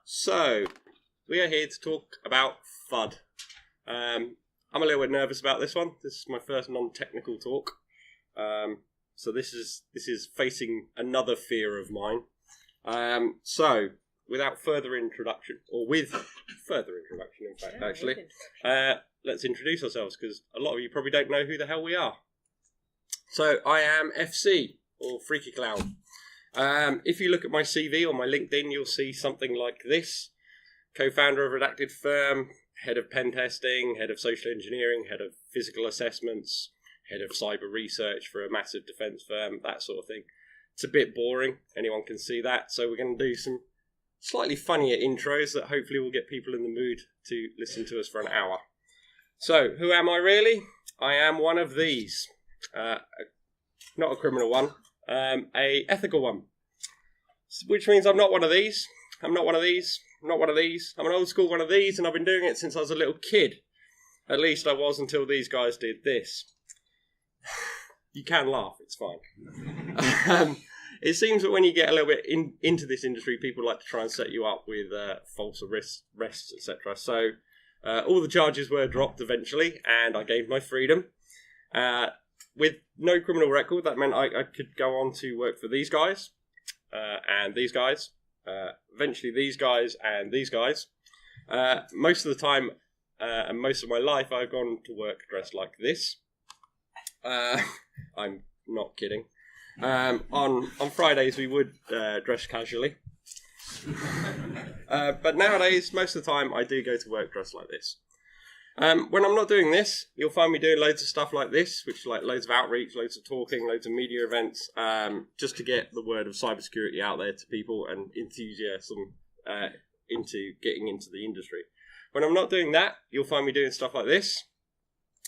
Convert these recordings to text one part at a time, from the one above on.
So, we are here to talk about FUD. I'm a little bit nervous about this one. This is my first non-technical talk. So this is facing another fear of mine. So, without further introduction, or with further introduction, in fact, actually, let's introduce ourselves, because a lot of you probably don't know who the hell we are. So, I am FC, or Freaky Clown. If you look at my CV or my LinkedIn, you'll see something like this. Co-founder of Redacted Firm, head of pen testing, head of social engineering, head of physical assessments, head of cyber research for a massive defence firm, that sort of thing. It's a bit boring, anyone can see that, so we're going to do some slightly funnier intros that hopefully will get people in the mood to listen to us for an hour. So, who am I really? I am one of these. Not a criminal one. A ethical one, which means I'm not one of these. I'm not one of these. I'm not one of these. I'm an old school one of these, and I've been doing it since I was a little kid. At least I was until these guys did this. You can laugh, it's fine. It seems that when you get a little bit into this industry, people like to try and set you up with false arrests, etc. So all the charges were dropped eventually, and I gained my freedom. With no criminal record, that meant I could go on to work for these guys, and these guys, eventually these guys, and these guys. Most of the time, and most of my life, I've gone to work dressed like this. I'm not kidding. On Fridays, we would dress casually. But nowadays, most of the time, I do go to work dressed like this. When I'm not doing this, you'll find me doing loads of stuff like this, which is like loads of outreach, loads of talking, loads of media events, just to get the word of cybersecurity out there to people and enthusiasm into getting into the industry. When I'm not doing that, you'll find me doing stuff like this.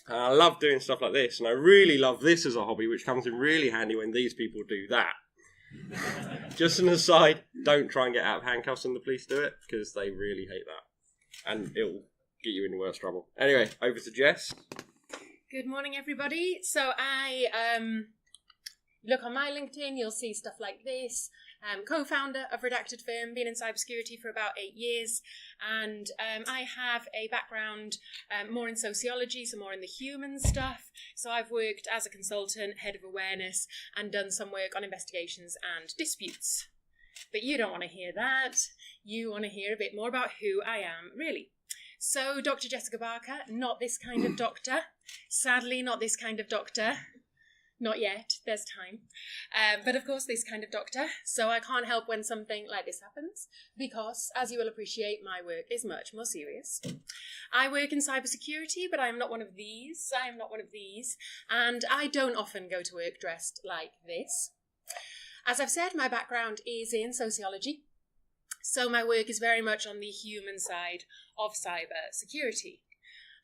I love doing stuff like this, and I really love this as a hobby, which comes in really handy when these people do that. Just an aside, don't try and get out of handcuffs when the police do it, because they really hate that. And it'll get you in worse trouble. Anyway, over to Jess. Good morning, everybody. So I look on my LinkedIn, you'll see stuff like this. Co-founder of Redacted Firm, been in cybersecurity for about 8 years, and I have a background more in sociology, so more in the human stuff. So I've worked as a consultant, head of awareness, and done some work on investigations and disputes. But you don't want to hear that. You want to hear a bit more about who I am, really. So, Dr. Jessica Barker, not this kind of doctor. Sadly, not this kind of doctor. Not yet, there's time. But of course, this kind of doctor. So I can't help when something like this happens, because, as you will appreciate, my work is much more serious. I work in cybersecurity, but I am not one of these. I am not one of these. And I don't often go to work dressed like this. As I've said, my background is in sociology. So my work is very much on the human side of cyber security.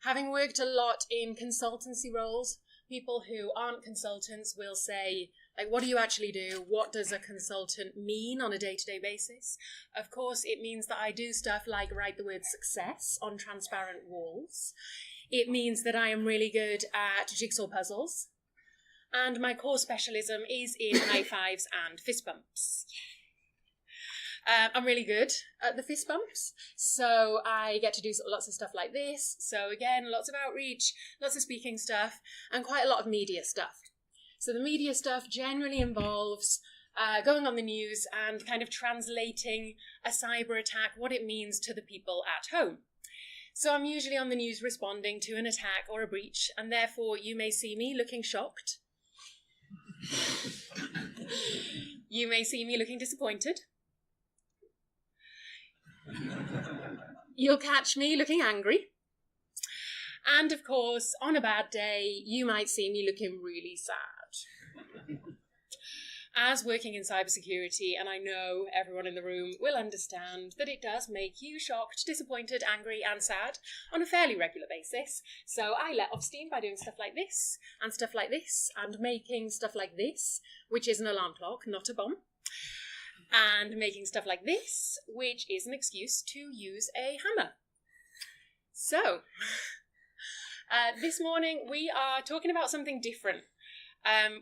Having worked a lot in consultancy roles, people who aren't consultants will say, like, what do you actually do? What does a consultant mean on a day-to-day basis? Of course, it means that I do stuff like write the word success on transparent walls. It means that I am really good at jigsaw puzzles. And my core specialism is in high fives and fist bumps. I'm really good at the fist bumps, so I get to do lots of stuff like this. So again, lots of outreach, lots of speaking stuff, and quite a lot of media stuff. So the media stuff generally involves going on the news and kind of translating a cyber attack, what it means to the people at home. So I'm usually on the news responding to an attack or a breach, and therefore you may see me looking shocked. You may see me looking disappointed. You'll catch me looking angry. And of course, on a bad day, you might see me looking really sad. As working in cybersecurity, and I know everyone in the room will understand that it does make you shocked, disappointed, angry, and sad on a fairly regular basis. So I let off steam by doing stuff like this, and stuff like this, and making stuff like this, which is an alarm clock, not a bomb. And making stuff like this, which is an excuse to use a hammer. So, this morning we are talking about something different.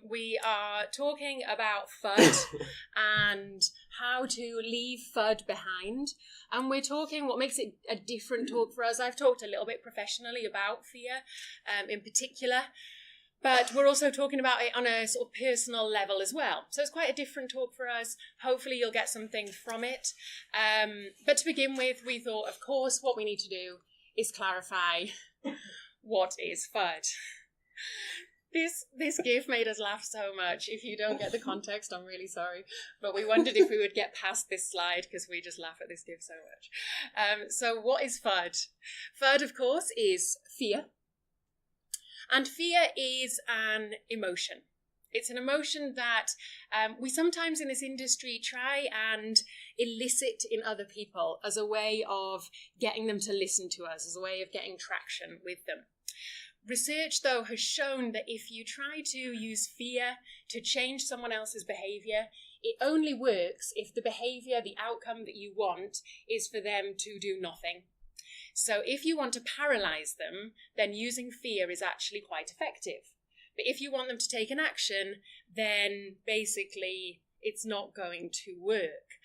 We are talking about FUD and how to leave FUD behind. And we're talking what makes it a different talk for us. I've talked a little bit professionally about fear in particular, but we're also talking about it on a sort of personal level as well. So it's quite a different talk for us. Hopefully you'll get something from it. But to begin with, we thought, of course, what we need to do is clarify what is FUD. This GIF made us laugh so much. If you don't get the context, I'm really sorry. But we wondered if we would get past this slide because we just laugh at this GIF so much. So what is FUD? FUD, of course, is fear. And fear is an emotion. It's an emotion that we sometimes in this industry try and elicit in other people as a way of getting them to listen to us, as a way of getting traction with them. Research, though, has shown that if you try to use fear to change someone else's behaviour, it only works if the behaviour, the outcome that you want, is for them to do nothing. So if you want to paralyse them, then using fear is actually quite effective. But if you want them to take an action, then basically it's not going to work.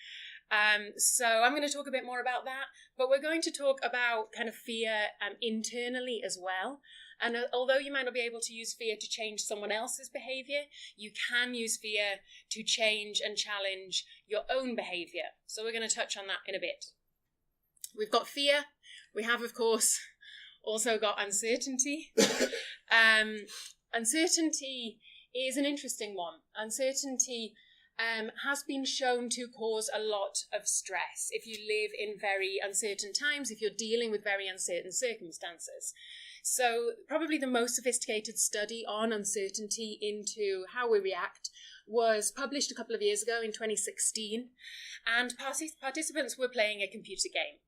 So I'm going to talk a bit more about that, but we're going to talk about kind of fear internally as well. And although you might not be able to use fear to change someone else's behaviour, you can use fear to change and challenge your own behaviour. So we're going to touch on that in a bit. We've got fear. We have, of course, also got uncertainty. Uncertainty is an interesting one. Uncertainty has been shown to cause a lot of stress if you live in very uncertain times, if you're dealing with very uncertain circumstances. So probably the most sophisticated study on uncertainty into how we react was published a couple of years ago in 2016, and participants were playing a computer game.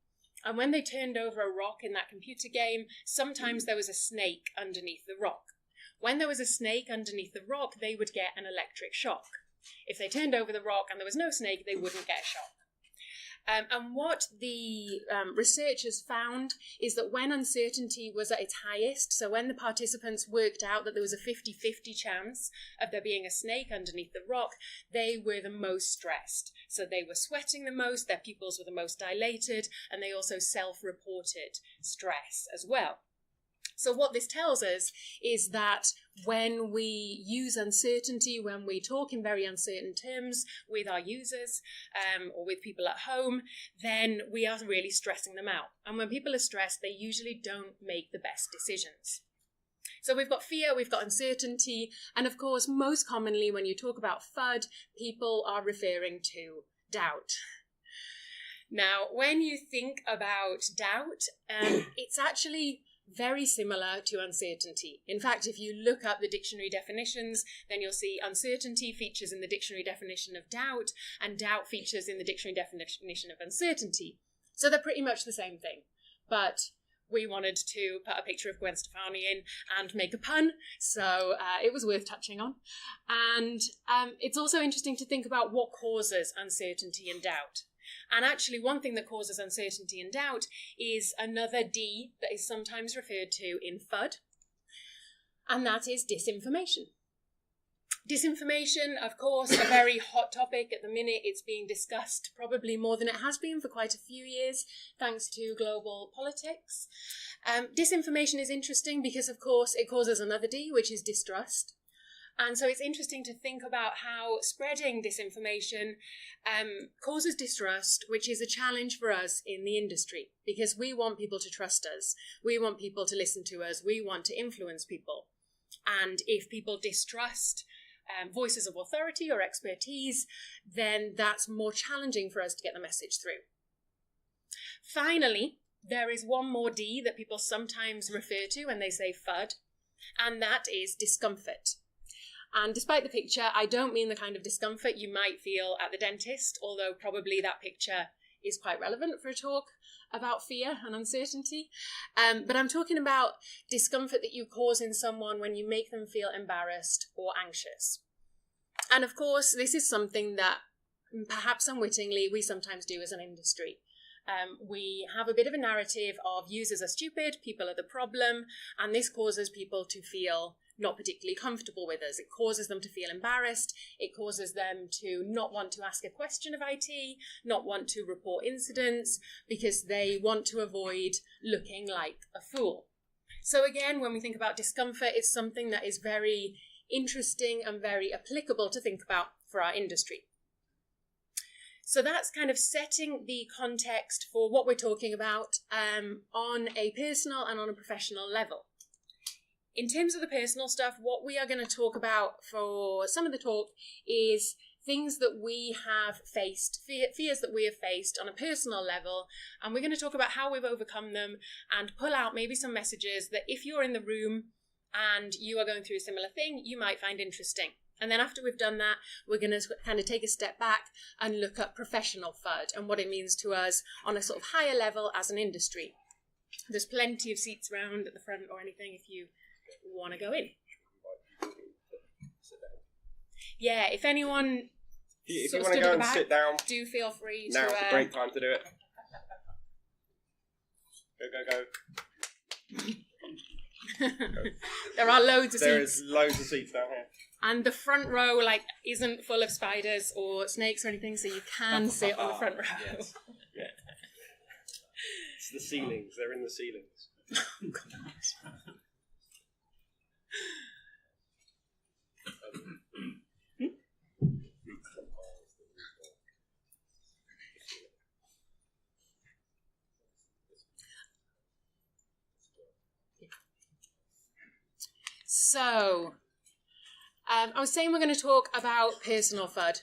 And when they turned over a rock in that computer game, sometimes there was a snake underneath the rock. When there was a snake underneath the rock, they would get an electric shock. If they turned over the rock and there was no snake, they wouldn't get a shock. And what the researchers found is that when uncertainty was at its highest, so when the participants worked out that there was a 50-50 chance of there being a snake underneath the rock, they were the most stressed. So they were sweating the most, their pupils were the most dilated, and they also self-reported stress as well. So what this tells us is that when we use uncertainty, when we talk in very uncertain terms with our users or with people at home, then we are really stressing them out. And when people are stressed, they usually don't make the best decisions. So we've got fear, we've got uncertainty, and of course, most commonly when you talk about FUD, people are referring to doubt. Now, when you think about doubt, it's actually very similar to uncertainty. In fact, if you look up the dictionary definitions, then you'll see uncertainty features in the dictionary definition of doubt, and doubt features in the dictionary definition of uncertainty. So they're pretty much the same thing. But we wanted to put a picture of Gwen Stefani in and make a pun, so it was worth touching on. And it's also interesting to think about what causes uncertainty and doubt. And actually, one thing that causes uncertainty and doubt is another D that is sometimes referred to in FUD, and that is disinformation. Disinformation, of course, a very hot topic at the minute. It's being discussed probably more than it has been for quite a few years, thanks to global politics. Disinformation is interesting because, of course, it causes another D, which is distrust. And so it's interesting to think about how spreading disinformation causes distrust, which is a challenge for us in the industry, because we want people to trust us. We want people to listen to us. We want to influence people. And if people distrust voices of authority or expertise, then that's more challenging for us to get the message through. Finally, there is one more D that people sometimes refer to when they say FUD, and that is discomfort. And despite the picture, I don't mean the kind of discomfort you might feel at the dentist, although probably that picture is quite relevant for a talk about fear and uncertainty. But I'm talking about discomfort that you cause in someone when you make them feel embarrassed or anxious. And of course, this is something that perhaps unwittingly we sometimes do as an industry. We have a bit of a narrative of users are stupid, people are the problem, and this causes people to feel not particularly comfortable with us. It causes them to feel embarrassed. It causes them to not want to ask a question of IT, not want to report incidents, because they want to avoid looking like a fool. So again, when we think about discomfort, it's something that is very interesting and very applicable to think about for our industry. So that's kind of setting the context for what we're talking about on a personal and on a professional level. In terms of the personal stuff, what we are going to talk about for some of the talk is things that we have faced, fears that we have faced on a personal level, and we're going to talk about how we've overcome them and pull out maybe some messages that if you're in the room and you are going through a similar thing, you might find interesting. And then after we've done that, we're going to kind of take a step back and look at professional FUD and what it means to us on a sort of higher level as an industry. There's plenty of seats around at the front or anything if you want to go in. Yeah, if anyone if you want to go and sit down, do feel free now's to... a great time to do it. Go. There are loads of seats. There is loads of seats down here. And the front row, isn't full of spiders or snakes or anything, so you can sit on the front row. Yes. Yeah. It's the ceilings. They're in the ceilings. Oh, God. So, I was saying we're going to talk about personal FUD.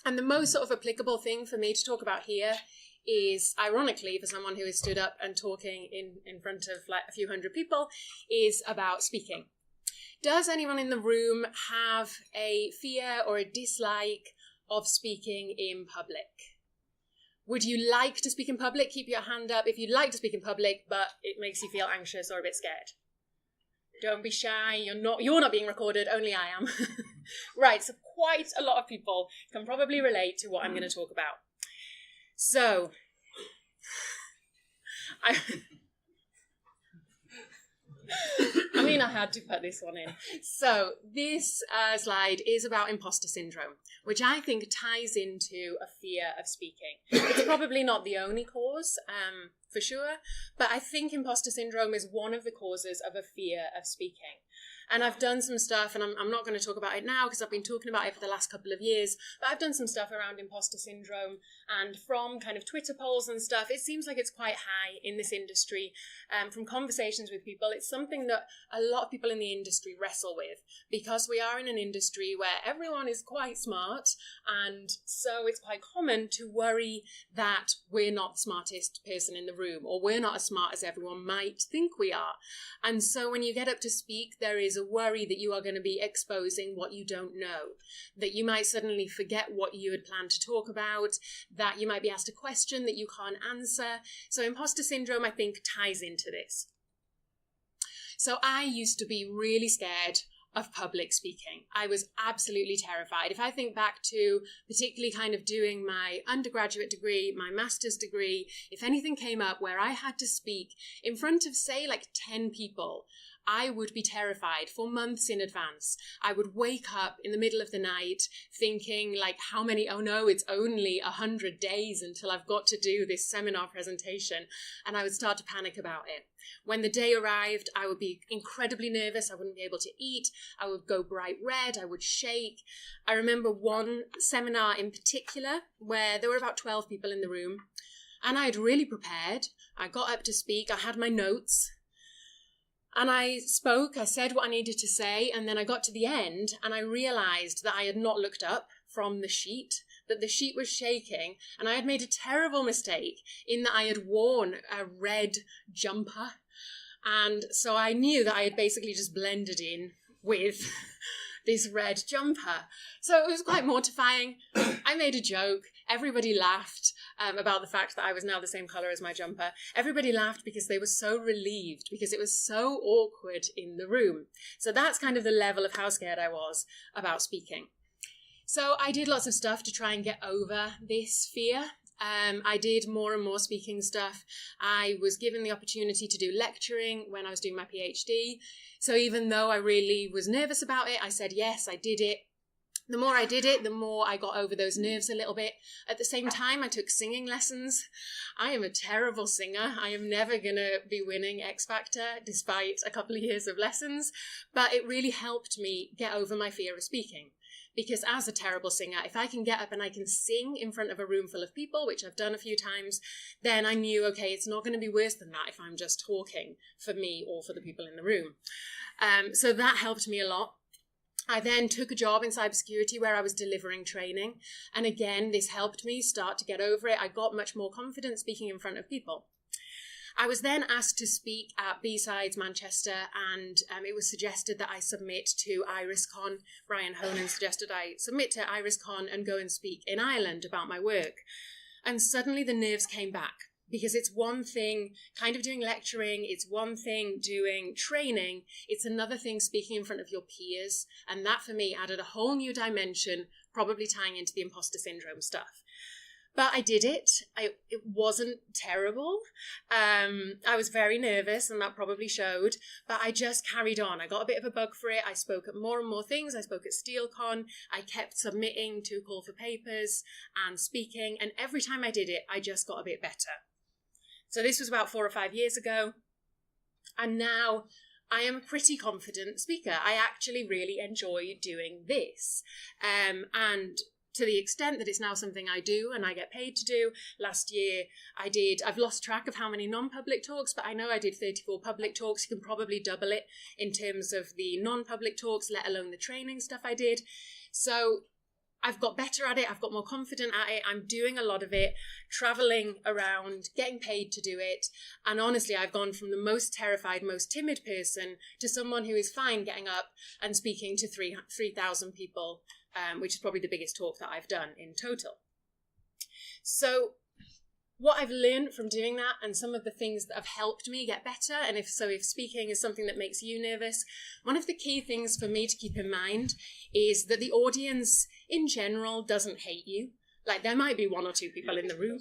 And the most sort of applicable thing for me to talk about here is, ironically, for someone who has stood up and talking in front of a few hundred people, is about speaking. Does anyone in the room have a fear or a dislike of speaking in public? Would you like to speak in public? Keep your hand up if you'd like to speak in public, but it makes you feel anxious or a bit scared. Don't be shy, you're not being recorded, only I am. Right, so quite a lot of people can probably relate to what I'm going to talk about. So, I had to put this one in. So, this slide is about imposter syndrome, which I think ties into a fear of speaking. It's probably not the only cause, for sure, but I think imposter syndrome is one of the causes of a fear of speaking. And I've done some stuff, and I'm not going to talk about it now because I've been talking about it for the last couple of years, but I've done some stuff around imposter syndrome, and from kind of Twitter polls and stuff, it seems like it's quite high in this industry. From conversations with people, it's something that a lot of people in the industry wrestle with, because we are in an industry where everyone is quite smart, and so it's quite common to worry that we're not the smartest person in the room, or we're not as smart as everyone might think we are. And so when you get up to speak, there is a worry that you are going to be exposing what you don't know, that you might suddenly forget what you had planned to talk about, that you might be asked a question that you can't answer. So imposter syndrome, I think, ties into this. So I used to be really scared of public speaking. I was absolutely terrified. If I think back to particularly kind of doing my undergraduate degree, my master's degree, if anything came up where I had to speak in front of, say, 10 people, I would be terrified for months in advance. I would wake up in the middle of the night thinking oh no, it's only 100 days until I've got to do this seminar presentation. And I would start to panic about it. When the day arrived, I would be incredibly nervous. I wouldn't be able to eat. I would go bright red. I would shake. I remember one seminar in particular where there were about 12 people in the room, and I had really prepared. I got up to speak. I had my notes. And I spoke, I said what I needed to say, and then I got to the end and I realised that I had not looked up from the sheet, that the sheet was shaking, and I had made a terrible mistake in that I had worn a red jumper. And so I knew that I had basically just blended in with this red jumper. So it was quite mortifying. I made a joke. Everybody laughed about the fact that I was now the same colour as my jumper. Everybody laughed because they were so relieved, because it was so awkward in the room. So that's kind of the level of how scared I was about speaking. So I did lots of stuff to try and get over this fear. I did more and more speaking stuff. I was given the opportunity to do lecturing when I was doing my PhD. So even though I really was nervous about it, I said yes, I did it. The more I did it, the more I got over those nerves a little bit. At the same time, I took singing lessons. I am a terrible singer. I am never going to be winning X Factor despite a couple of years of lessons. But it really helped me get over my fear of speaking. Because as a terrible singer, if I can get up and I can sing in front of a room full of people, which I've done a few times, then I knew, okay, it's not going to be worse than that if I'm just talking for me or for the people in the room. So that helped me a lot. I then took a job in cybersecurity where I was delivering training. And again, this helped me start to get over it. I got much more confident speaking in front of people. I was then asked to speak at B-Sides Manchester, and it was suggested that I submit to IrisCon. Brian Honan suggested I submit to IrisCon and go and speak in Ireland about my work. And suddenly the nerves came back. Because it's one thing kind of doing lecturing, it's one thing doing training, it's another thing speaking in front of your peers. And that for me added a whole new dimension, probably tying into the imposter syndrome stuff. But I did it. It wasn't terrible. I was very nervous and that probably showed, but I just carried on. I got a bit of a bug for it. I spoke at more and more things. I spoke at SteelCon. I kept submitting to call for papers and speaking. And every time I did it, I just got a bit better. So this was about 4 or 5 years ago. And now I am a pretty confident speaker. I actually really enjoy doing this. And to the extent that it's now something I do and I get paid to do. Last year I've lost track of how many non-public talks, but I know I did 34 public talks. You can probably double it in terms of the non-public talks, let alone the training stuff I did. So I've got better at it. I've got more confident at it. I'm doing a lot of it, traveling around, getting paid to do it. And honestly, I've gone from the most terrified, most timid person to someone who is fine getting up and speaking to 3,000 people, which is probably the biggest talk that I've done in total. So what I've learned from doing that and some of the things that have helped me get better, and if speaking is something that makes you nervous, one of the key things for me to keep in mind is that the audience in general doesn't hate you. Like, there might be 1 or 2 people in the room.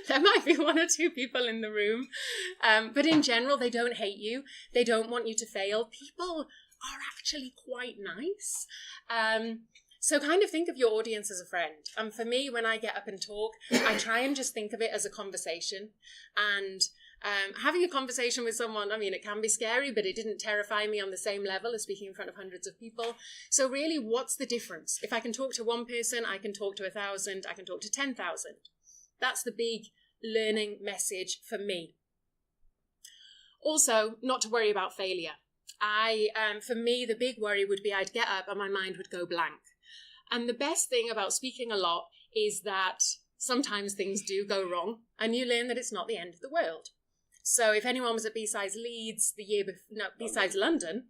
There might be 1 or 2 people in the room. But in general, they don't hate you. They don't want you to fail. People are actually quite nice. So kind of think of your audience as a friend. And for me, when I get up and talk, I try and just think of it as a conversation. And having a conversation with someone, I mean, it can be scary, but it didn't terrify me on the same level as speaking in front of hundreds of people. So really, what's the difference? If I can talk to 1 person, I can talk to 1,000, I can talk to 10,000. That's the big learning message for me. Also, not to worry about failure. For me, the big worry would be I'd get up and my mind would go blank. And the best thing about speaking a lot is that sometimes things do go wrong and you learn that it's not the end of the world. So if anyone was at B-Sides Leeds B-Sides London,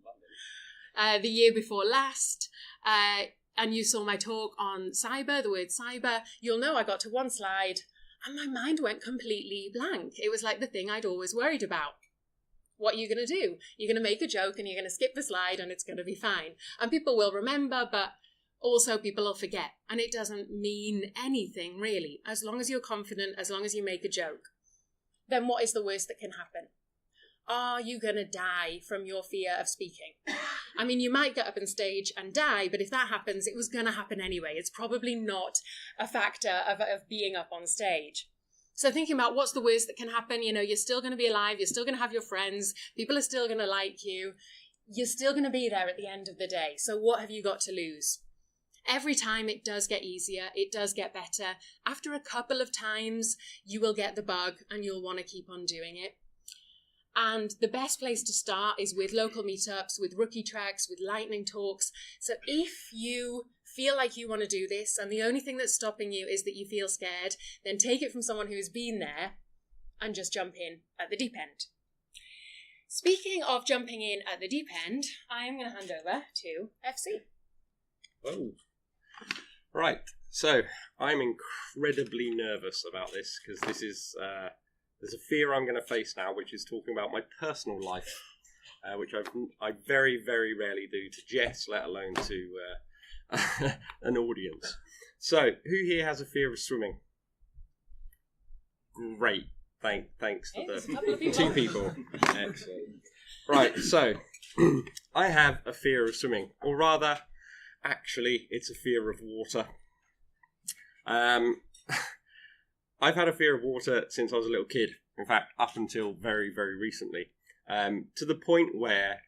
the year before last, and you saw my talk on cyber, the word cyber, you'll know I got to one slide and my mind went completely blank. It was like the thing I'd always worried about. What are you going to do? You're going to make a joke and you're going to skip the slide and it's going to be fine. And people will remember, but also people will forget. And it doesn't mean anything, really. As long as you're confident, as long as you make a joke, then what is the worst that can happen? Are you going to die from your fear of speaking? I mean, you might get up on stage and die, but if that happens, it was going to happen anyway. It's probably not a factor of being up on stage. So thinking about what's the worst that can happen, you're still going to be alive, you're still going to have your friends, people are still going to like you, you're still going to be there at the end of the day. So what have you got to lose? Every time it does get easier, it does get better. After a couple of times, you will get the bug and you'll want to keep on doing it. And the best place to start is with local meetups, with rookie tracks, with lightning talks. So if you feel like you want to do this and the only thing that's stopping you is that you feel scared, then take it from someone who's been there and just jump in at the deep end. Speaking of jumping in at the deep end, I am going to hand over to FC. Oh, right. So I'm incredibly nervous about this because this is there's a fear I'm going to face now, which is talking about my personal life, which I very, very rarely do to Jess, let alone to an audience. So, who here has a fear of swimming? Great. Thanks to There's a the couple of people. 2 people. Excellent. Right, so I have a fear of swimming, or rather, actually, it's a fear of water. I've had a fear of water since I was a little kid. In fact, up until very, very recently, to the point where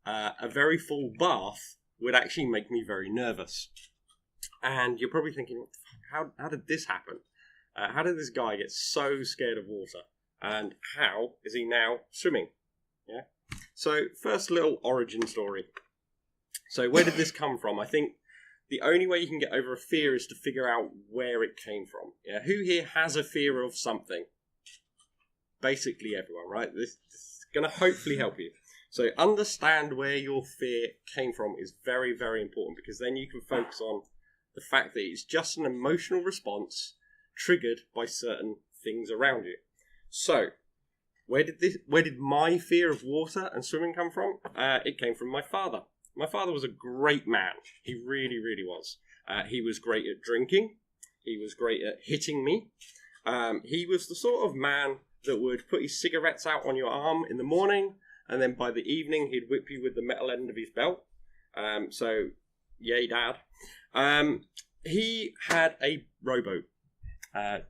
a very full bath would actually make me very nervous. And you're probably thinking, what the fuck? How did this happen? How did this guy get so scared of water? And how is he now swimming? Yeah. So, first little origin story. So, where did this come from? I think the only way you can get over a fear is to figure out where it came from. Yeah. Who here has a fear of something? Basically everyone, right? This is going to hopefully help you. So, understand where your fear came from is very, very important, because then you can focus on the fact that it's just an emotional response triggered by certain things around you. So, where did my fear of water and swimming come from? It came from my father. My father was a great man. He really, really was. He was great at drinking. He was great at hitting me. He was the sort of man that would put his cigarettes out on your arm in the morning, and then by the evening he'd whip you with the metal end of his belt. So, yay, Dad. He had a rowboat.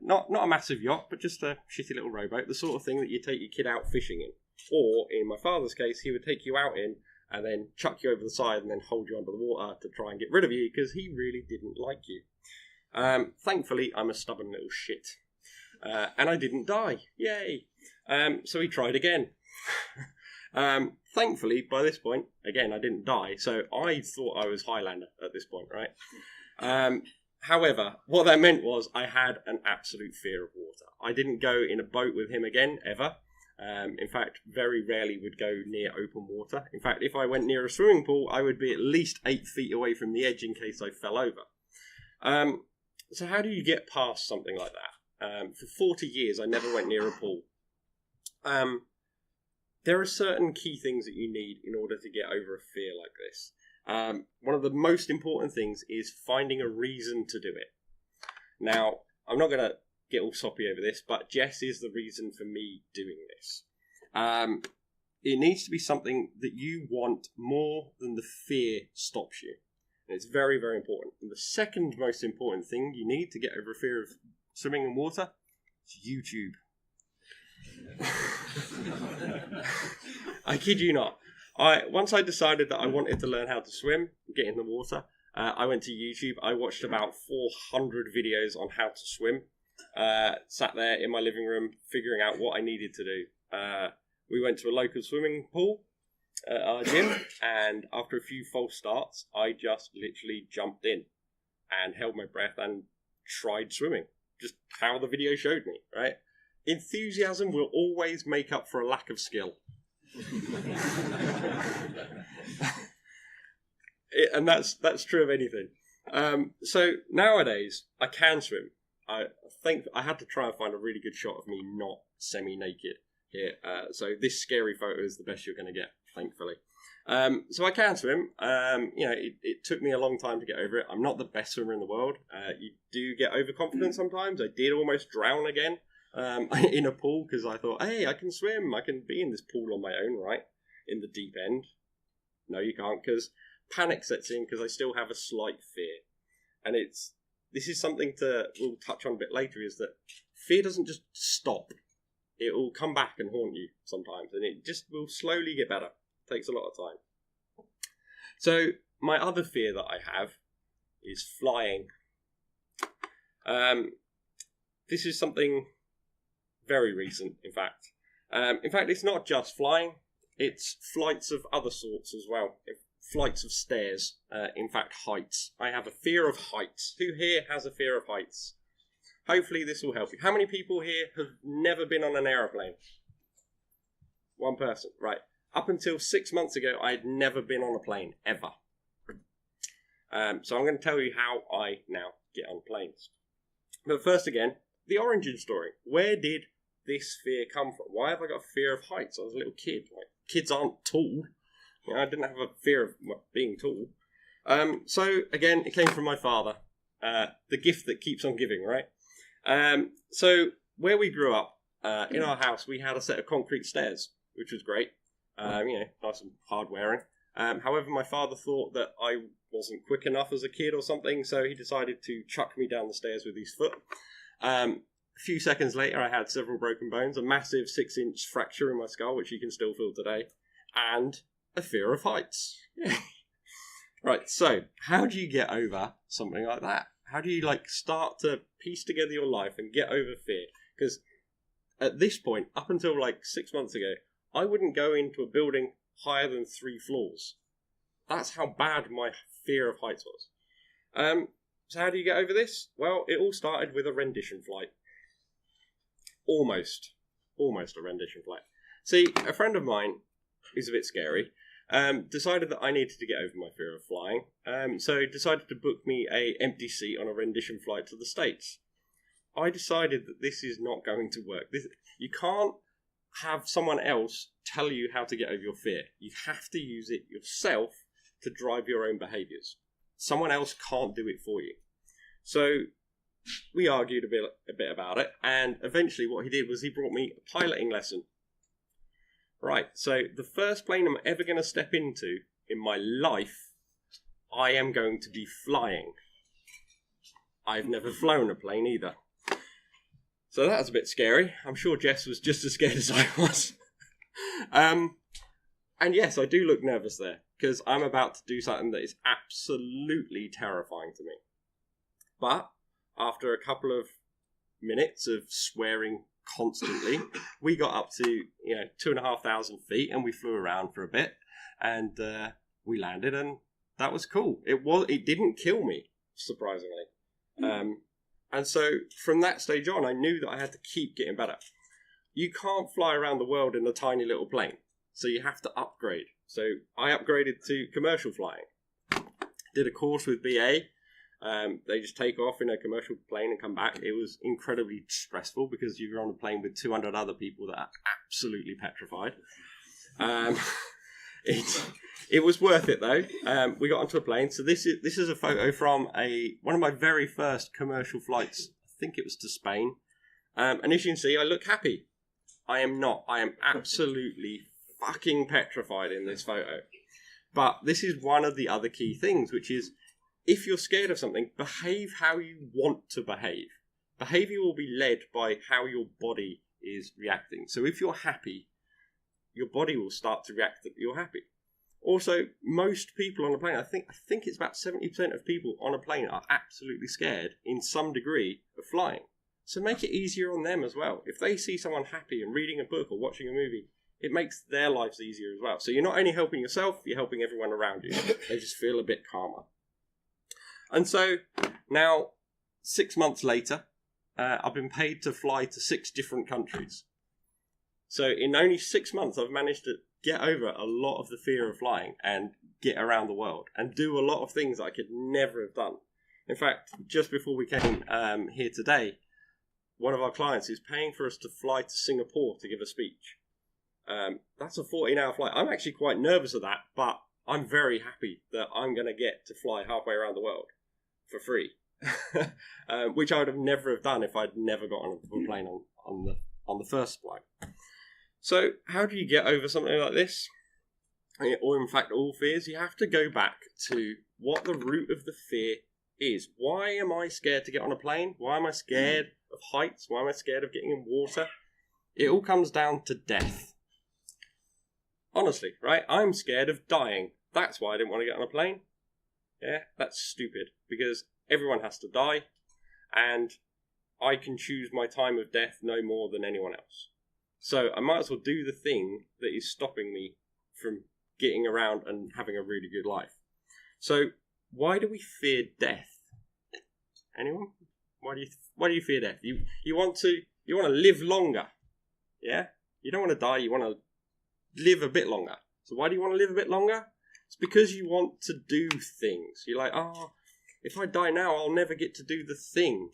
Not a massive yacht, but just a shitty little rowboat, the sort of thing that you take your kid out fishing in. Or, in my father's case, he would take you out in and then chuck you over the side and then hold you under the water to try and get rid of you, because he really didn't like you. Thankfully, I'm a stubborn little shit. And I didn't die. Yay! So he tried again. Thankfully, by this point, again, I didn't die, so I thought I was Highlander at this point, right? However, what that meant was I had an absolute fear of water. I didn't go in a boat with him again, ever. In fact, very rarely would go near open water. In fact, if I went near a swimming pool, I would be at least 8 feet away from the edge in case I fell over. So how do you get past something like that? For 40 years, I never went near a pool. There are certain key things that you need in order to get over a fear like this. One of the most important things is finding a reason to do it. Now, I'm not going to get all soppy over this, but Jess is the reason for me doing this. It needs to be something that you want more than the fear stops you. And it's very, very important. And the second most important thing you need to get over a fear of swimming in water is YouTube. I kid you not. Once I decided that I wanted to learn how to swim, get in the water, I went to YouTube. I watched about 400 videos on how to swim. Sat there in my living room figuring out what I needed to do. We went to a local swimming pool at our gym, and after a few false starts, I just literally jumped in and held my breath and tried swimming. Just how the video showed me, right? Enthusiasm will always make up for a lack of skill. And that's true of anything. So nowadays I can swim. I think I had to try and find a really good shot of me not semi-naked here. So this scary photo is the best you're going to get, thankfully. So I can swim. It took me a long time to get over it. I'm not the best swimmer in the world. You do get overconfident sometimes. I did almost drown again in a pool because I thought, hey, I can swim. I can be in this pool on my own, right? In the deep end. No, you can't, because panic sets in because I still have a slight fear. And this is something we'll touch on a bit later, is that fear doesn't just stop. It will come back and haunt you sometimes, and it just will slowly get better. It takes a lot of time. So my other fear that I have is flying. This is something very recent, in fact. It's not just flying. It's flights of other sorts as well. Flights of stairs. In fact, heights. I have a fear of heights. Who here has a fear of heights? Hopefully this will help you. How many people here have never been on an aeroplane? One person. Right. Up until 6 months ago, I had never been on a plane, ever. So I'm going to tell you how I now get on planes. But first again, the origin story. Where did this fear come from? Why have I got a fear of heights? I was a little kid. Like, kids aren't tall. I didn't have a fear of being tall. So again, it came from my father. The gift that keeps on giving, right? So where we grew up, in our house, we had a set of concrete stairs, which was great. Nice and hard wearing. However, my father thought that I wasn't quick enough as a kid or something, so he decided to chuck me down the stairs with his foot. A few seconds later, I had several broken bones, a massive 6-inch fracture in my skull, which you can still feel today, and a fear of heights. Right, so how do you get over something like that? How do you start to piece together your life and get over fear? Because at this point, up until 6 months ago, I wouldn't go into a building higher than 3 floors. That's how bad my fear of heights was. So how do you get over this? Well, it all started with a rendition flight. Almost a rendition flight. See, a friend of mine, who's a bit scary, decided that I needed to get over my fear of flying. So decided to book me a empty seat on a rendition flight to the States. I decided that this is not going to work. You can't have someone else tell you how to get over your fear. You have to use it yourself to drive your own behaviours. Someone else can't do it for you. So we argued a bit about it, and eventually what he did was he brought me a piloting lesson. Right, so the first plane I'm ever going to step into in my life, I am going to be flying. I've never flown a plane either. So that was a bit scary. I'm sure Jess was just as scared as I was. And yes, I do look nervous there, because I'm about to do something that is absolutely terrifying to me. But after a couple of minutes of swearing constantly, we got up to 2,500 feet, and we flew around for a bit, and we landed, and that was cool. It didn't kill me, surprisingly. And so from that stage on, I knew that I had to keep getting better. You can't fly around the world in a tiny little plane, so you have to upgrade. So I upgraded to commercial flying. Did a course with BA. They just take off in a commercial plane and come back. It was incredibly stressful because you're on a plane with 200 other people that are absolutely petrified. It was worth it though. We got onto a plane. So this is a photo from one of my very first commercial flights. I think it was to Spain. And as you can see, I look happy. I am not. I am absolutely fucking petrified in this photo. But this is one of the other key things, which is if you're scared of something, behave how you want to behave. Behaviour will be led by how your body is reacting. So if you're happy, your body will start to react that you're happy. Also, most people on a plane, I think it's about 70% of people on a plane are absolutely scared in some degree of flying. So make it easier on them as well. If they see someone happy and reading a book or watching a movie, it makes their lives easier as well. So you're not only helping yourself, you're helping everyone around you. They just feel a bit calmer. And so now, 6 months later, I've been paid to fly to 6 different countries. So in only 6 months, I've managed to get over a lot of the fear of flying and get around the world and do a lot of things I could never have done. In fact, just before we came here today, one of our clients is paying for us to fly to Singapore to give a speech. That's a 14-hour flight. I'm actually quite nervous of that, but I'm very happy that I'm going to get to fly halfway around the world for free, which I would have never have done if I'd never got on a plane on the first flight. So how do you get over something like this? Or in fact, all fears? You have to go back to what the root of the fear is. Why am I scared to get on a plane? Why am I scared of heights? Why am I scared of getting in water? It all comes down to death. Honestly, right? I'm scared of dying. That's why I didn't want to get on a plane. Yeah, that's stupid. Because everyone has to die. And I can choose my time of death no more than anyone else. So I might as well do the thing that is stopping me from getting around and having a really good life. So why do we fear death? Anyone? Why do you fear death? You want to live longer. Yeah? You don't want to die, you want to live a bit longer. So why do you want to live a bit longer? It's because you want to do things. You're like, if I die now, I'll never get to do the thing.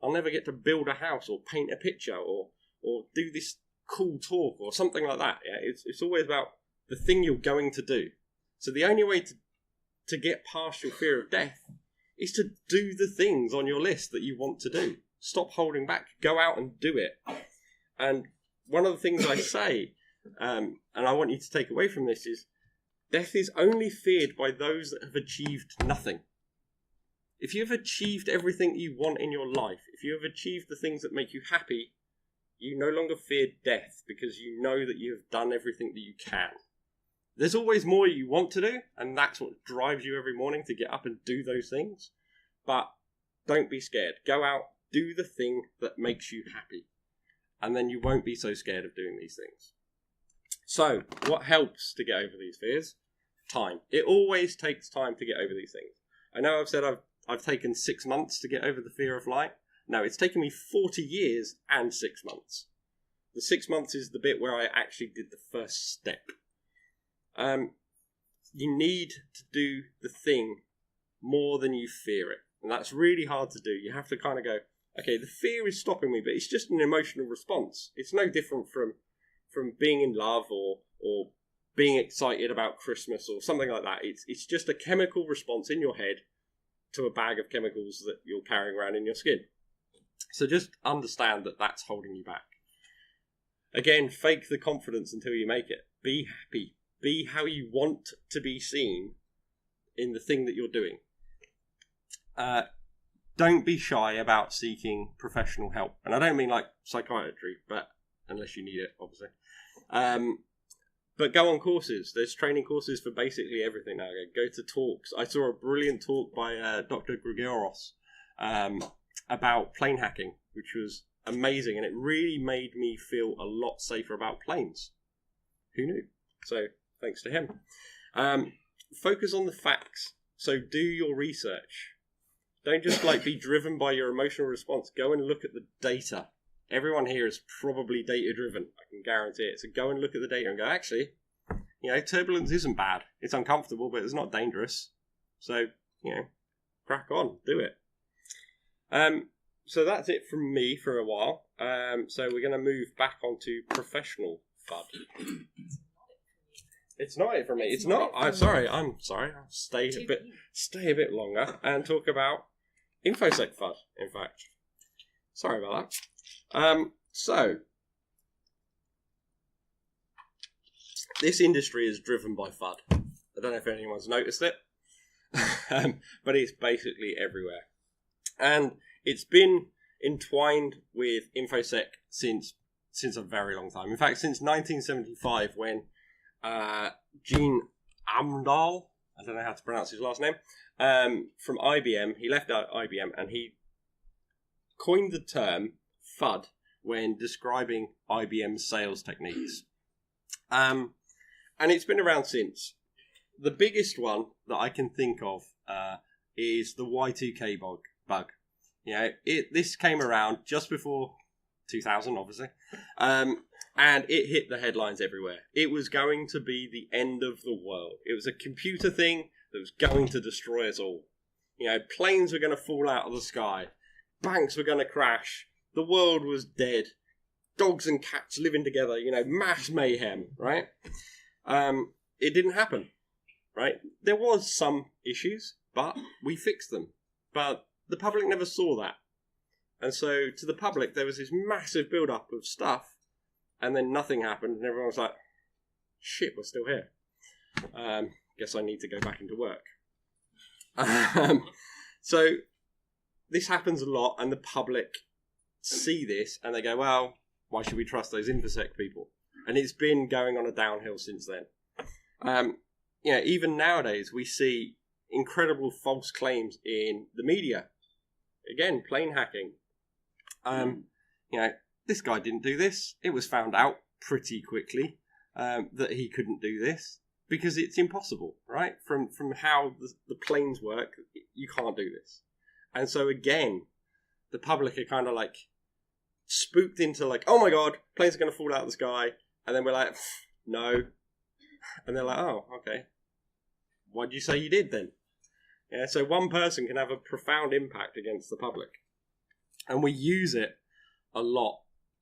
I'll never get to build a house or paint a picture or do this cool talk or something like that. Yeah? It's always about the thing you're going to do. So the only way to get past your fear of death is to do the things on your list that you want to do. Stop holding back. Go out and do it. And one of the things I say, and I want you to take away from this, is death is only feared by those that have achieved nothing. If you've achieved everything you want in your life, if you have achieved the things that make you happy, you no longer fear death because you know that you have done everything that you can. There's always more you want to do, and that's what drives you every morning to get up and do those things. But don't be scared. Go out, do the thing that makes you happy. And then you won't be so scared of doing these things. So, what helps to get over these fears? Time. It always takes time to get over these things. I know I've said I've taken 6 months to get over the fear of flight. No, it's taken me 40 years and 6 months. The 6 months is the bit where I actually did the first step. You need to do the thing more than you fear it. And that's really hard to do. You have to kind of go, okay, the fear is stopping me, but it's just an emotional response. It's no different from being in love or being excited about Christmas or something like that. It's just a chemical response in your head to a bag of chemicals that you're carrying around in your skin. So just understand that that's holding you back. Again, fake the confidence until you make it. Be happy. Be how you want to be seen in the thing that you're doing. Don't be shy about seeking professional help. And I don't mean like psychiatry, but unless you need it, obviously. But go on courses. There's training courses for basically everything now. Go to talks. I saw a brilliant talk by Dr. Grigoros about plane hacking, which was amazing. And it really made me feel a lot safer about planes. Who knew? So thanks to him. Focus on the facts. So do your research. Don't just be driven by your emotional response. Go and look at the data. Everyone here is probably data driven. I can guarantee it. So go and look at the data and go, actually, turbulence isn't bad. It's uncomfortable, but it's not dangerous. So, crack on, do it. So that's it from me for a while. So we're going to move back onto professional FUD. It's not it for me. It's not. I'm sorry. I'll stay a bit longer and talk about InfoSec FUD. In fact, sorry about that. So this industry is driven by FUD. I don't know if anyone's noticed it, but it's basically everywhere, and it's been entwined with InfoSec since a very long time. In fact, since 1975, when Gene Amdahl, I don't know how to pronounce his last name, from IBM. He left IBM and he coined the term FUD when describing IBM's sales techniques. And it's been around since. The biggest one that I can think of is the Y2K bug. This came around just before 2000, obviously. And it hit the headlines everywhere. It was going to be the end of the world. It was a computer thing that was going to destroy us all. Planes were going to fall out of the sky. Banks were going to crash. The world was dead. Dogs and cats living together, mass mayhem, right? It didn't happen, right? There was some issues, but we fixed them. But the public never saw that. And so to the public, there was this massive build-up of stuff. And then nothing happened, and everyone was like, shit, we're still here. Guess I need to go back into work. So this happens a lot, and the public see this, and they go, well, why should we trust those InfoSec people? And it's been going on a downhill since then. Even nowadays, we see incredible false claims in the media. Again, plane hacking. This guy didn't do this. It was found out pretty quickly that he couldn't do this because it's impossible, right? From how the planes work, you can't do this. And so again, the public are kind of spooked into oh my god, planes are going to fall out of the sky. And then we're like, no. And they're like, oh, okay. Why did you say you did then? Yeah, so one person can have a profound impact against the public. And we use it a lot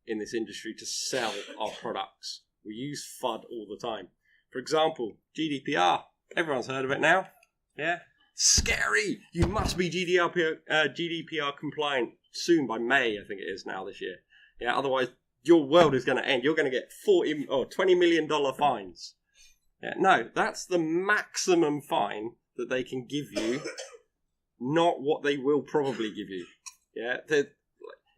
in this industry to sell our products. We use FUD all the time. For example, GDPR. Everyone's heard of it now. Yeah? Scary! You must be GDPR compliant soon by May, I think it is now this year. Yeah, otherwise your world is going to end. You're going to get $40 or $20 million fines. Yeah, no, that's the maximum fine that they can give you, not what they will probably give you. Yeah,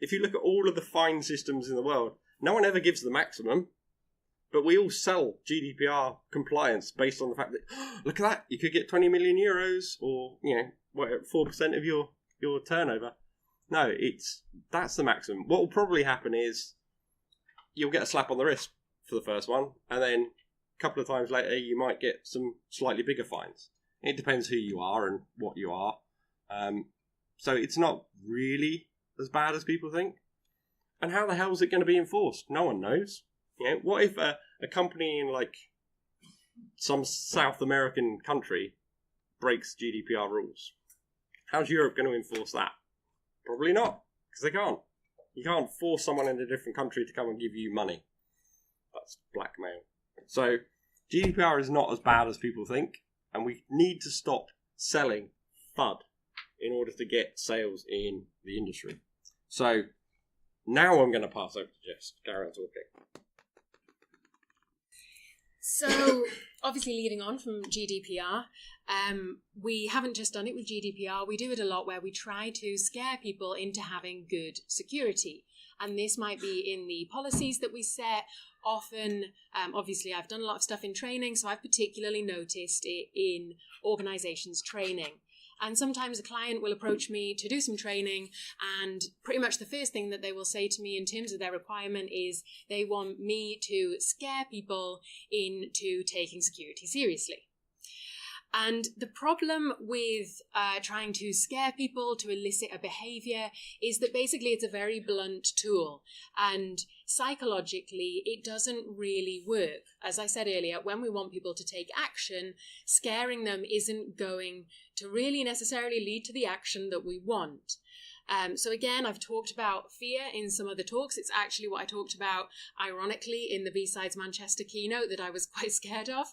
if you look at all of the fine systems in the world, no one ever gives the maximum, but we all sell GDPR compliance based on the fact that, look at that, you could get 20 million euros or, 4% of your turnover. No, that's the maximum. What will probably happen is you'll get a slap on the wrist for the first one, and then a couple of times later you might get some slightly bigger fines. It depends who you are and what you are. So it's not really as bad as people think. And how the hell is it going to be enforced? No one knows. What if a company in like some South American country breaks GDPR rules? How's Europe going to enforce that? Probably not, because they can't. You can't force someone in a different country to come and give you money. That's blackmail. So GDPR is not as bad as people think, and we need to stop selling FUD in order to get sales in the industry. So now I'm going to pass over to Jess. Carry on talking. So, obviously leading on from GDPR, we haven't just done it with GDPR, we do it a lot where we try to scare people into having good security. And this might be in the policies that we set. Often, obviously I've done a lot of stuff in training, so I've particularly noticed it in organizations training. And sometimes a client will approach me to do some training, and pretty much the first thing that they will say to me in terms of their requirement is they want me to scare people into taking security seriously. And the problem with trying to scare people to elicit a behavior is that basically it's a very blunt tool. And psychologically, it doesn't really work. As I said earlier, when we want people to take action, scaring them isn't going to really necessarily lead to the action that we want. So again, I've talked about fear in some of the talks. It's actually what I talked about, ironically, in the B-Sides Manchester keynote that I was quite scared of.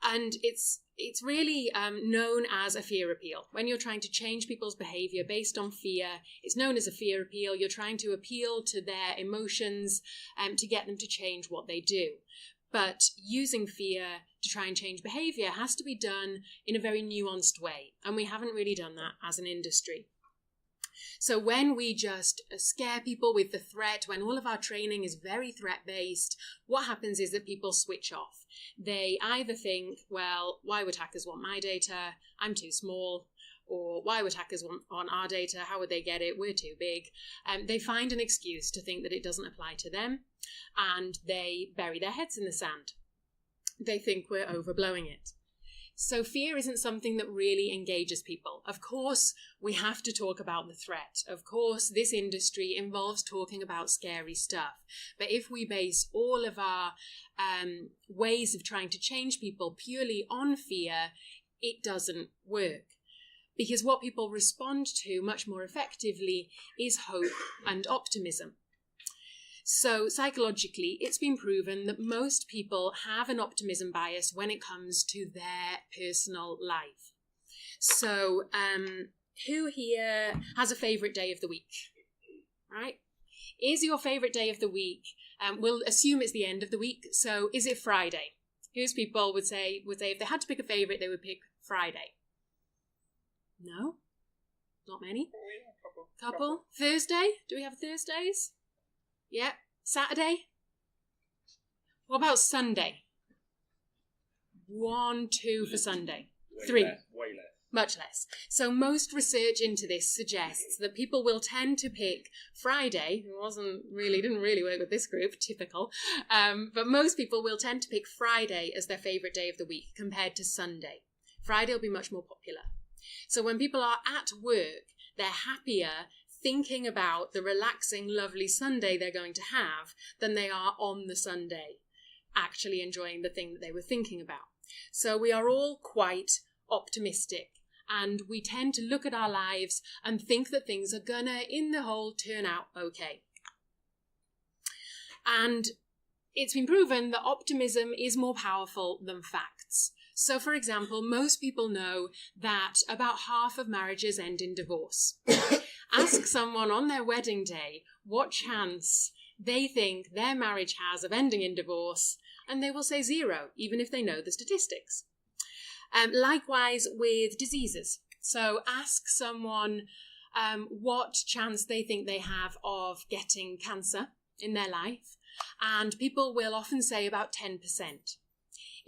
And it's really known as a fear appeal. When you're trying to change people's behavior based on fear, it's known as a fear appeal. You're trying to appeal to their emotions to get them to change what they do. But using fear to try and change behavior has to be done in a very nuanced way. And we haven't really done that as an industry. So when we just scare people with the threat, when all of our training is very threat-based, what happens is that people switch off. They either think, well, why would hackers want my data? I'm too small. Or why would hackers want our data? How would they get it? We're too big. They find an excuse to think that it doesn't apply to them, and they bury their heads in the sand. They think we're overblowing it. So fear isn't something that really engages people. Of course, we have to talk about the threat. Of course, this industry involves talking about scary stuff. But if we base all of our ways of trying to change people purely on fear, it doesn't work. Because what people respond to much more effectively is hope and optimism. So psychologically, it's been proven that most people have an optimism bias when it comes to their personal life. So who here has a favourite day of the week? Right? Is your favourite day of the week, we'll assume it's the end of the week, so is it Friday? Whose people would say if they had to pick a favourite, they would pick Friday? No? Not many? Couple? Thursday? Do we have Thursdays? Yeah. Saturday? What about Sunday? 1, 2 for Sunday. 3. Way less. Much less. So most research into this suggests that people will tend to pick Friday. It didn't really work with this group, typical. But most people will tend to pick Friday as their favourite day of the week compared to Sunday. Friday will be much more popular. So when people are at work, they're happier thinking about the relaxing, lovely Sunday they're going to have than they are on the Sunday, actually enjoying the thing that they were thinking about. So we are all quite optimistic, and we tend to look at our lives and think that things are gonna, in the whole, turn out okay. And it's been proven that optimism is more powerful than facts. So, for example, most people know that about half of marriages end in divorce. Ask someone on their wedding day what chance they think their marriage has of ending in divorce, and they will say 0, even if they know the statistics. Likewise with diseases. So ask someone what chance they think they have of getting cancer in their life, and people will often say about 10%.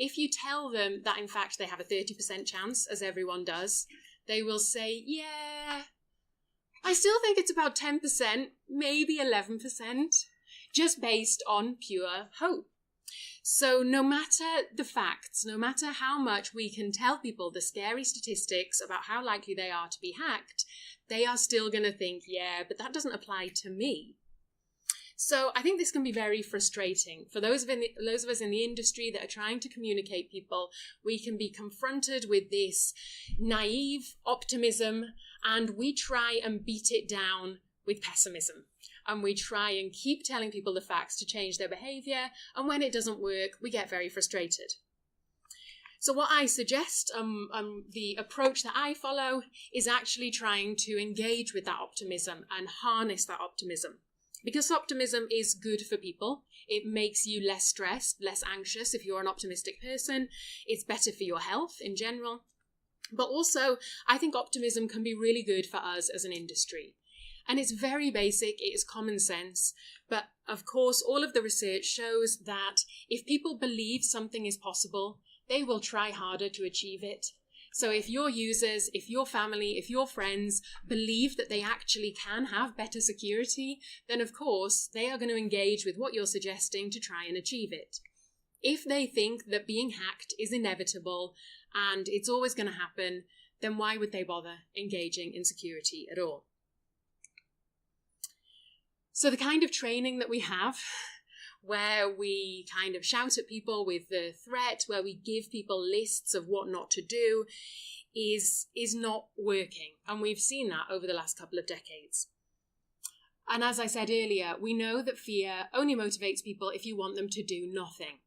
If you tell them that in fact they have a 30% chance, as everyone does, they will say, yeah, I still think it's about 10%, maybe 11%, just based on pure hope. So no matter the facts, no matter how much we can tell people the scary statistics about how likely they are to be hacked, they are still going to think, yeah, but that doesn't apply to me. So I think this can be very frustrating. For those of us in the industry that are trying to communicate people, we can be confronted with this naive optimism, and we try and beat it down with pessimism. And we try and keep telling people the facts to change their behaviour, and when it doesn't work, we get very frustrated. So what I suggest, the approach that I follow, is actually trying to engage with that optimism and harness that optimism. Because optimism is good for people. It makes you less stressed, less anxious if you're an optimistic person. It's better for your health in general. But also, I think optimism can be really good for us as an industry. And it's very basic, it is common sense. But of course, all of the research shows that if people believe something is possible, they will try harder to achieve it. So if your users, if your family, if your friends believe that they actually can have better security, then of course they are going to engage with what you're suggesting to try and achieve it. If they think that being hacked is inevitable and it's always going to happen, then why would they bother engaging in security at all? So the kind of training that we have, where we kind of shout at people with the threat, where we give people lists of what not to do, is not working. And we've seen that over the last couple of decades. And as I said earlier, we know that fear only motivates people if you want them to do nothing.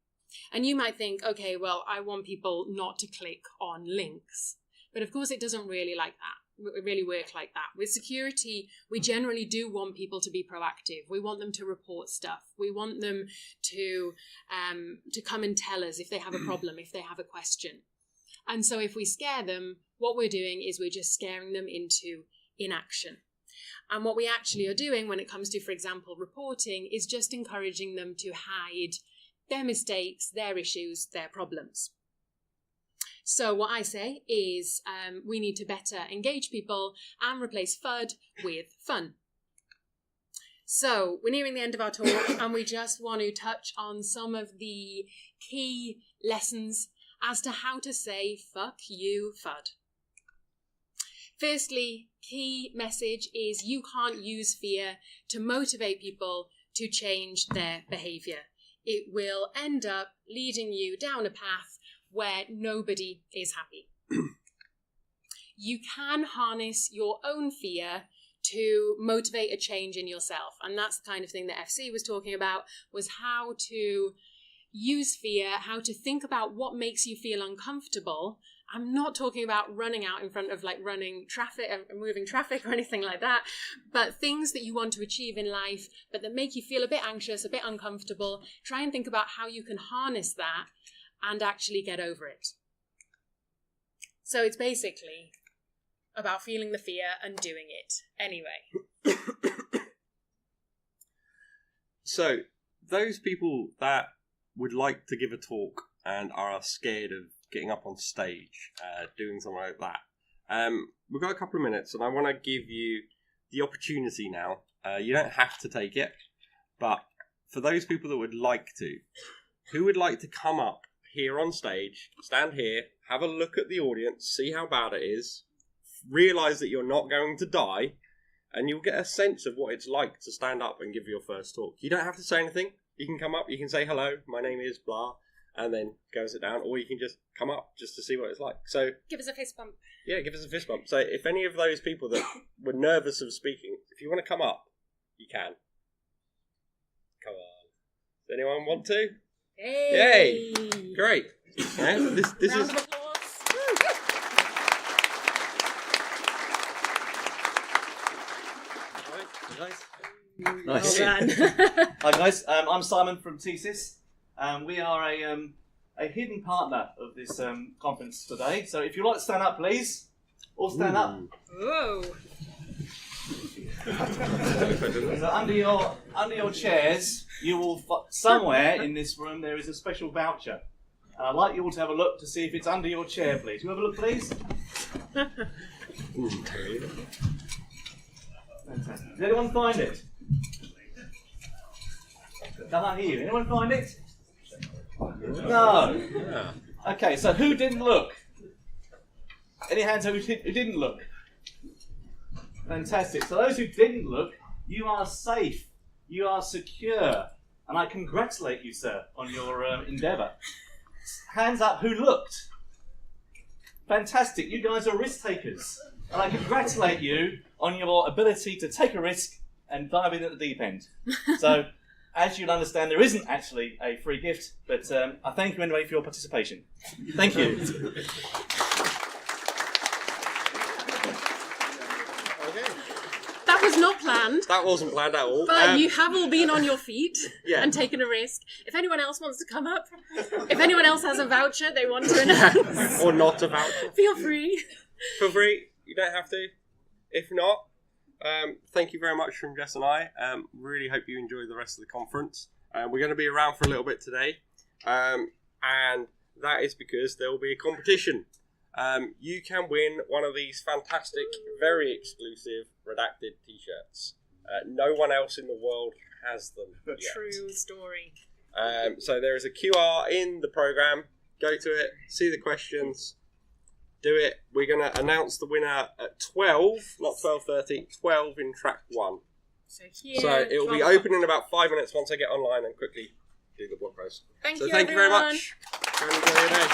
And you might think, okay, well, I want people not to click on links. But of course, it doesn't really work like that. With security, we generally do want people to be proactive. We want them to report stuff. We want them to come and tell us if they have a problem, if they have a question. And so if we scare them, what we're doing is we're just scaring them into inaction. And what we actually are doing when it comes to, for example, reporting, is just encouraging them to hide their mistakes, their issues, their problems. So what I say is we need to better engage people and replace FUD with fun. So we're nearing the end of our talk, and we just want to touch on some of the key lessons as to how to say fuck you FUD. Firstly, key message is you can't use fear to motivate people to change their behaviour. It will end up leading you down a path where nobody is happy. You can harness your own fear to motivate a change in yourself. And that's the kind of thing that FC was talking about, was how to use fear, how to think about what makes you feel uncomfortable. I'm not talking about running out in front of running traffic and moving traffic or anything like that, but things that you want to achieve in life, but that make you feel a bit anxious, a bit uncomfortable. Try and think about how you can harness that and actually get over it. So it's basically about feeling the fear and doing it anyway. So those people that would like to give a talk and are scared of getting up on stage, doing something like that, we've got a couple of minutes, and I want to give you the opportunity now. You don't have to take it, but for those people that would like to, who would like to come up here on stage, stand here, have a look at the audience, see how bad it is, realise that you're not going to die, and you'll get a sense of what it's like to stand up and give your first talk. You don't have to say anything. You can come up, you can say hello, my name is blah, and then go and sit down, or you can just come up just to see what it's like. So give us a fist bump. Yeah, give us a fist bump. So if any of those people that were nervous of speaking, if you want to come up, you can. Come on. Does anyone want to? Hey! Yay! Great. Yeah, this is guys. Nice. Well done. Hi guys, I'm Simon from TSIS. We are a hidden partner of this conference today. So if you'd like to stand up, please. All stand up. Whoa. So under your chairs, you will somewhere in this room there is a special voucher. And I'd like you all to have a look to see if it's under your chair, please. You have a look, please. Fantastic. Did anyone find it? Can't hear you. Anyone find it? No. Okay, so who didn't look? Any hands who didn't look? Fantastic. So those who didn't look, you are safe. You are secure. And I congratulate you, sir, on your endeavour. Hands up who looked. Fantastic. You guys are risk takers. And I congratulate you on your ability to take a risk and dive in at the deep end. So, as you'll understand, there isn't actually a free gift, but I thank you anyway for your participation. Thank you. That was not planned. That wasn't planned at all. But you have all been on your feet Yeah. and taken a risk. If anyone else wants to come up, if anyone else has a voucher they want to announce, Or not a voucher. feel free. Feel free. You don't have to. If not, thank you very much from Jess and I. Really hope you enjoy the rest of the conference. We're going to be around for a little bit today. And that is because there will be a competition. You can win one of these fantastic, very exclusive redacted t-shirts. No one else in the world has them yet. True story. So there is a QR in the program. Go to it, see the questions, do it. We're going to announce the winner at 12, not 12:30, 12 in track 1. So here. So it will be open in about 5 minutes once I get online and quickly do the blog post. Thank So you, thank you very everyone. much. Go and enjoy your day.